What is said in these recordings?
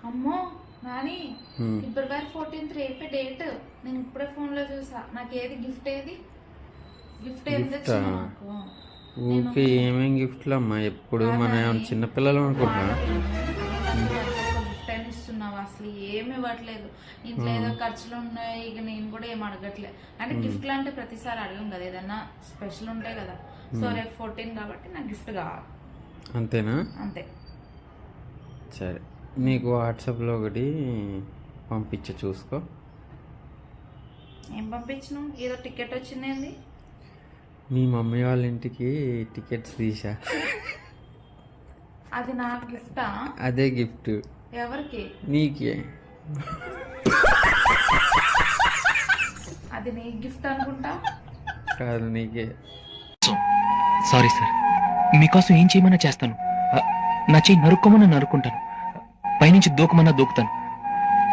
అమ్మో నాని ఫిబ్రవరి 14 రేపే డేట్. నేను ఇప్పుడే ఫోన్ లో చూసా. నాకు ఏది గిఫ్ట్ గిఫ్ట్ ఏం తెచ్చినావు నాకు? ఊకే ఏమేం గిఫ్ట్లు అమ్మా ఎప్పుడు మన చిన్నపిల్లలు అనుకుంటా. గిఫ్ట్ అయినా ఇస్తున్నావు, అసలు ఏమి ఇవ్వట్లేదు. ఇంట్లో ఏదో ఖర్చులు ఉన్నాయి, ఇక నేను కూడా ఏం అడగట్లేదు. అంటే గిఫ్ట్లు అంటే ప్రతిసారి అడగం కదా, ఏదన్నా స్పెషల్ ఉంటాయి కదా. సో రేపు 14 కాబట్టి నాకు గిఫ్ట్ కావాలి. అంతేనా? అంతే. సరే, నీకు వాట్సాప్లో ఒకటి పంపించ చూసుకో. ఏం పంపించినావు? ఏదో టికెట్ వచ్చింది. మీ మమ్మీ వాళ్ళ ఇంటికి టికెట్స్ తీసా. అది నా గిఫ్టా? అదే గిఫ్ట్. ఎవరికి? నీకే. అది నీ గిఫ్ట్ అనుకుంటా. కాదు, నీకే. సారీ సార్, మీకోసం ఏం చేయమన్నా చేస్తాను. నా చెయ్యి నరుక్కోమన్నా నరుక్కుంటాను, పైనుంచి దూకమన్నా దూకుతాను.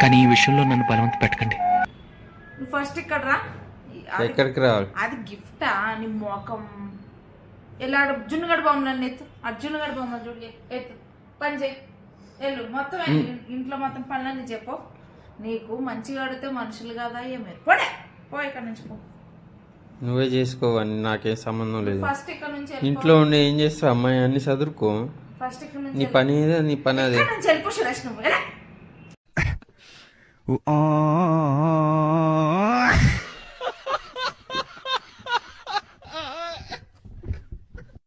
కానీ ఈ విషయంలో నన్ను బలవంత పెట్టకండి. నువ్వు ఫస్ట్ ఇక్కడ రా. ఎక్కడికి రావాలి? అది గిఫ్టా? నీ మోకం ఎలా అర్జున్ గడి బొమ్మ నన్ను ఎత్తు. అర్జున్ గడి బొమ్మ చూడు, ఎత్తు, పని చేయి, వెళ్ళు. మొత్తం ఇంట్లో మొత్తం పనులన్నీ చెప్పు. నీకు మంచిగా అడిగితే మనుషులు కదా ఏమేరు. పో ఇక్కడ నుంచి పో. నువ్వే చేసుకోవని నాకేం సంబంధం లేదు. ఫస్ట్ ఇక్కడ నుంచి ఇంట్లో ఉండి ఏం చేస్తావు అమ్మాయి? అన్ని చదువుకో. ఫస్ట్ ఇక్కడ నుంచి నీ పని ఏదో, నీ పని అదే. వెళ్ళిపో. సురేష్ నువ్వు